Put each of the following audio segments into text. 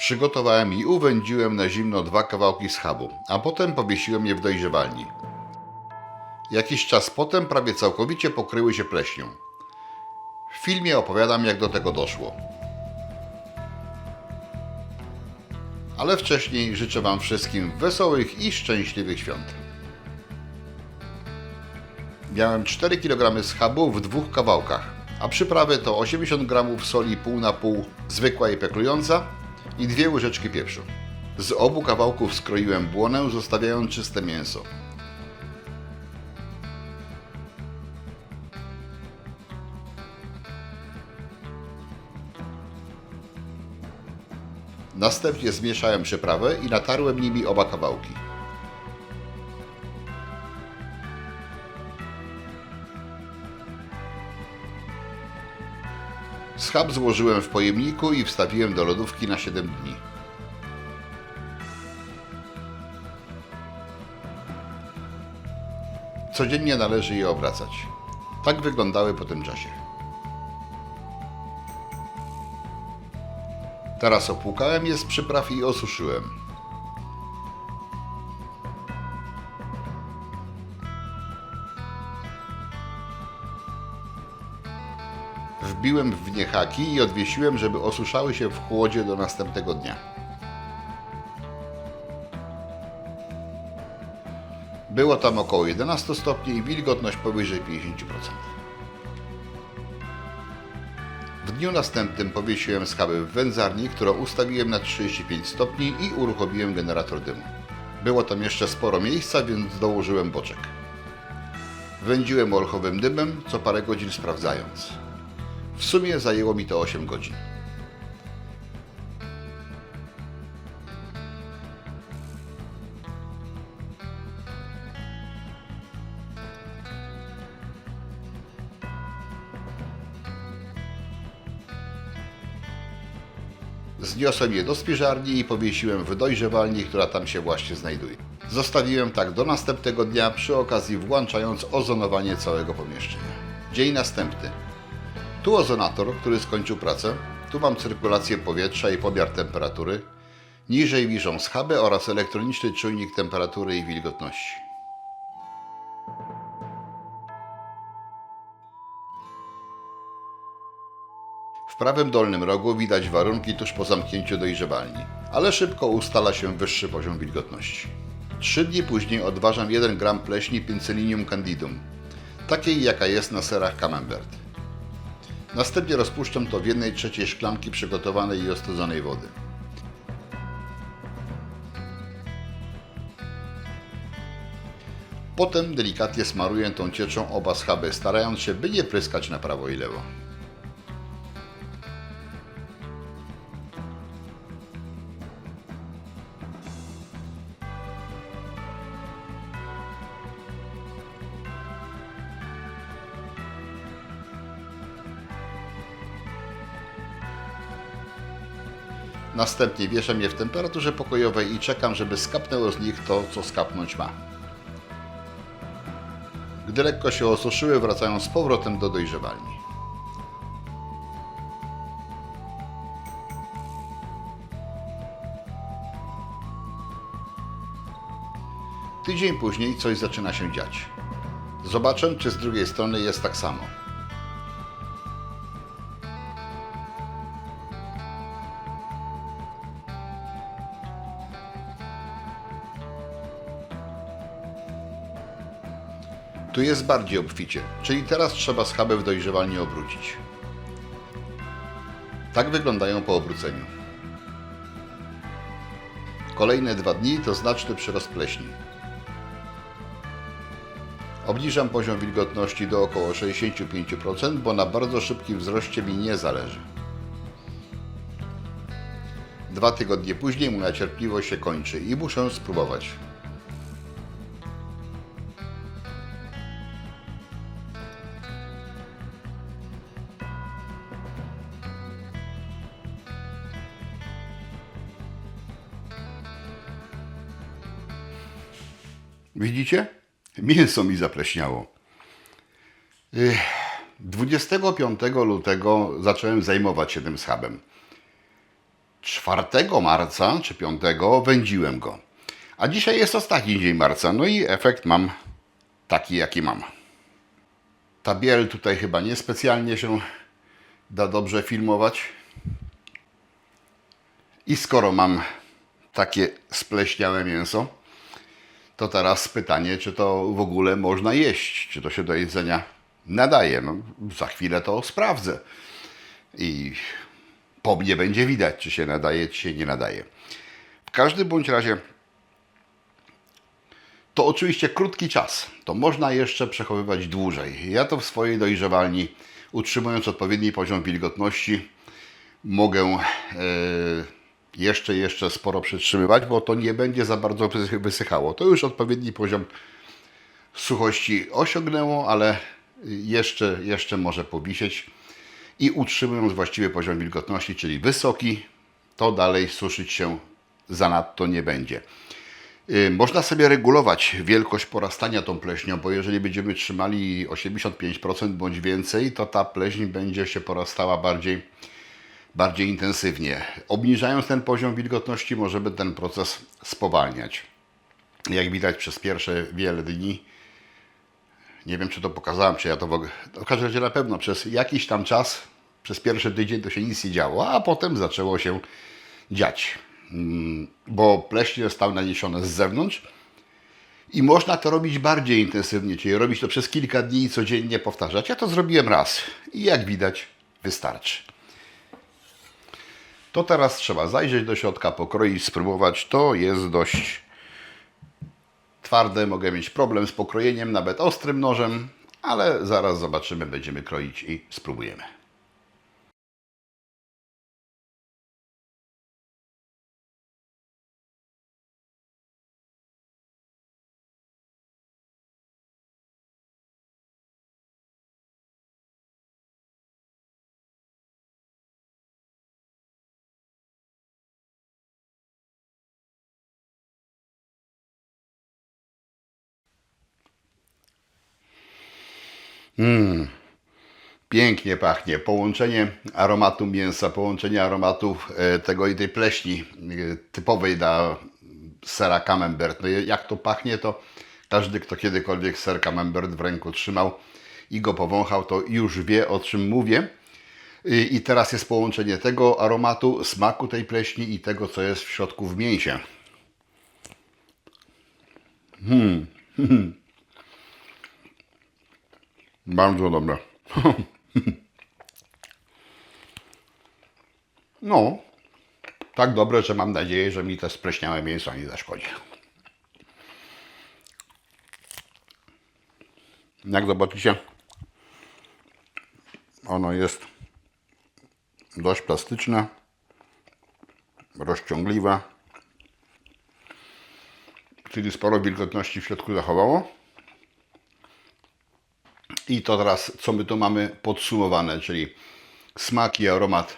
Przygotowałem i uwędziłem na zimno 2 kawałki schabu, a potem powiesiłem je w dojrzewalni. Jakiś czas potem prawie całkowicie pokryły się pleśnią. W filmie opowiadam, jak do tego doszło. Ale wcześniej życzę Wam wszystkim wesołych i szczęśliwych świąt. Miałem 4 kg schabu w 2 kawałkach, a przyprawy to 80 g soli pół na pół, zwykła i peklująca, i 2 łyżeczki pieprzu. Z obu kawałków skroiłem błonę, zostawiając czyste mięso. Następnie zmieszałem przyprawę i natarłem nimi oba kawałki. Schab złożyłem w pojemniku i wstawiłem do lodówki na 7 dni. Codziennie należy je obracać. Tak wyglądały po tym czasie. Teraz opłukałem je z przypraw i osuszyłem. Wbiłem w nie haki i odwiesiłem, żeby osuszały się w chłodzie do następnego dnia. Było tam około 11 stopni i wilgotność powyżej 50%. W dniu następnym powiesiłem schaby w wędzarni, którą ustawiłem na 35 stopni i uruchomiłem generator dymu. Było tam jeszcze sporo miejsca, więc dołożyłem boczek. Wędziłem olchowym dymem, co parę godzin sprawdzając. W sumie zajęło mi to 8 godzin. Zniosłem je do spiżarni i powiesiłem w dojrzewalni, która tam się właśnie znajduje. Zostawiłem tak do następnego dnia, przy okazji włączając ozonowanie całego pomieszczenia. Dzień następny. Tu ozonator, który skończył pracę. Tu mam cyrkulację powietrza i pomiar temperatury. Niżej wiszą schaby oraz elektroniczny czujnik temperatury i wilgotności. W prawym dolnym rogu widać warunki tuż po zamknięciu dojrzewalni, ale szybko ustala się wyższy poziom wilgotności. 3 dni później odważam 1 gram pleśni Pincillium candidum, takiej jaka jest na serach camembert. Następnie rozpuszczam to w 1/3 szklanki przygotowanej i ostudzonej wody. Potem delikatnie smaruję tą cieczą oba schaby, starając się, by nie pryskać na prawo i lewo. Następnie wieszam je w temperaturze pokojowej i czekam, żeby skapnęło z nich to, co skapnąć ma. Gdy lekko się osuszyły, wracają z powrotem do dojrzewalni. Tydzień później coś zaczyna się dziać. Zobaczę, czy z drugiej strony jest tak samo. Tu jest bardziej obficie, czyli teraz trzeba schaby w dojrzewalni obrócić. Tak wyglądają po obróceniu. Kolejne 2 dni to znaczny przyrost pleśni. Obniżam poziom wilgotności do około 65%, bo na bardzo szybkim wzroście mi nie zależy. 2 tygodnie później moja cierpliwość się kończy i muszę spróbować. Widzicie? Mięso mi zapleśniało. 25 lutego zacząłem zajmować się tym schabem. 4 marca czy 5 wędziłem go. A dzisiaj jest ostatni dzień marca, no i efekt mam taki, jaki mam. Ta biel tutaj chyba niespecjalnie się da dobrze filmować. I skoro mam takie spleśniałe mięso, to teraz pytanie, czy to w ogóle można jeść, czy to się do jedzenia nadaje. No, za chwilę to sprawdzę i po mnie będzie widać, czy się nadaje, czy się nie nadaje. W każdym bądź razie to oczywiście krótki czas. To można jeszcze przechowywać dłużej. Ja to w swojej dojrzewalni, utrzymując odpowiedni poziom wilgotności, mogę jeszcze sporo przytrzymywać, bo to nie będzie za bardzo wysychało. To już odpowiedni poziom suchości osiągnęło, ale jeszcze może powisieć. I utrzymując właściwy poziom wilgotności, czyli wysoki, to dalej suszyć się zanadto nie będzie. Można sobie regulować wielkość porastania tą pleśnią, bo jeżeli będziemy trzymali 85% bądź więcej, to ta pleśń będzie się porastała bardziej intensywnie. Obniżając ten poziom wilgotności, możemy ten proces spowalniać. Jak widać przez pierwsze wiele dni, nie wiem czy to pokazałem, czy ja to w ogóle, w każdym razie na pewno przez jakiś tam czas, przez pierwszy tydzień to się nic nie działo, a potem zaczęło się dziać, bo pleśnie zostały naniesione z zewnątrz i można to robić bardziej intensywnie, czyli robić to przez kilka dni i codziennie powtarzać. Ja to zrobiłem raz i jak widać wystarczy. To teraz trzeba zajrzeć do środka, pokroić, spróbować. To jest dość twarde, mogę mieć problem z pokrojeniem, nawet ostrym nożem, ale zaraz zobaczymy, będziemy kroić i spróbujemy. Pięknie pachnie. Połączenie aromatu mięsa, połączenie aromatów tego i tej pleśni typowej dla sera camembert. No jak to pachnie, to każdy, kto kiedykolwiek ser camembert w ręku trzymał i go powąchał, to już wie, o czym mówię. I teraz jest połączenie tego aromatu, smaku tej pleśni i tego, co jest w środku w mięsie. Bardzo dobre. No, tak dobre, że mam nadzieję, że mi to spleśniałe mięso nie zaszkodzi. Jak zobaczycie, ono jest dość plastyczne, rozciągliwe, czyli sporo wilgotności w środku zachowało. I to teraz, co my tu mamy podsumowane, czyli smak i aromat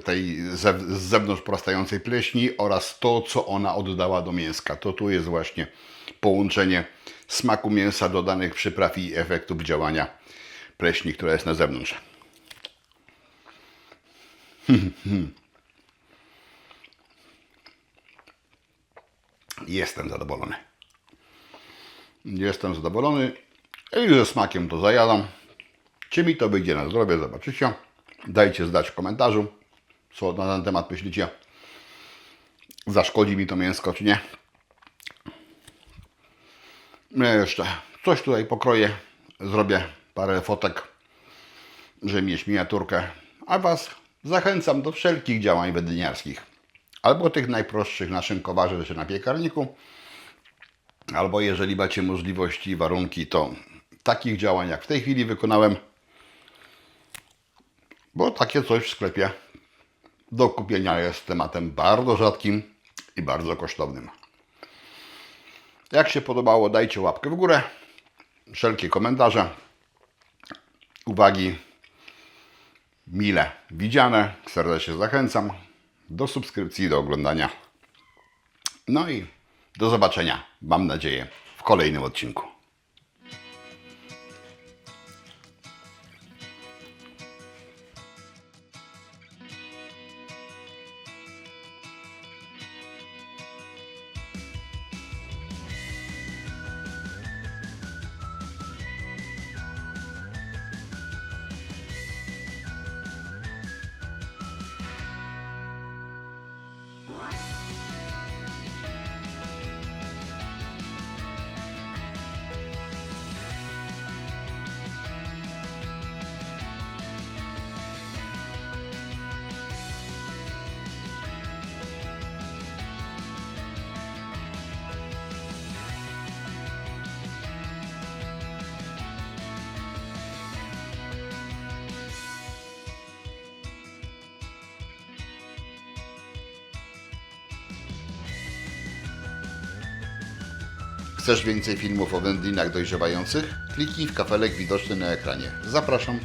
tej z zewnątrz porastającej pleśni oraz to, co ona oddała do mięska. To tu jest właśnie połączenie smaku mięsa, dodanych przypraw i efektów działania pleśni, która jest na zewnątrz. Jestem zadowolony. Jestem zadowolony i ze smakiem to zajadam. Czy mi to wyjdzie na zdrowie, zobaczycie. Dajcie znać w komentarzu, co na ten temat myślicie. Zaszkodzi mi to mięsko, czy nie. Ja jeszcze coś tutaj pokroję. Zrobię parę fotek, żeby mieć miniaturkę. A Was zachęcam do wszelkich działań wędliniarskich. Albo tych najprostszych na szynkowarze czy na piekarniku. Albo jeżeli macie możliwości i warunki, to takich działań jak w tej chwili wykonałem. Bo takie coś w sklepie do kupienia jest tematem bardzo rzadkim i bardzo kosztownym. Jak się podobało, dajcie łapkę w górę, wszelkie komentarze, uwagi mile widziane. Serdecznie zachęcam do subskrypcji, do oglądania. No i do zobaczenia, mam nadzieję, w kolejnym odcinku. Chcesz więcej filmów o wędlinach dojrzewających? Kliknij w kafelek widoczny na ekranie. Zapraszam.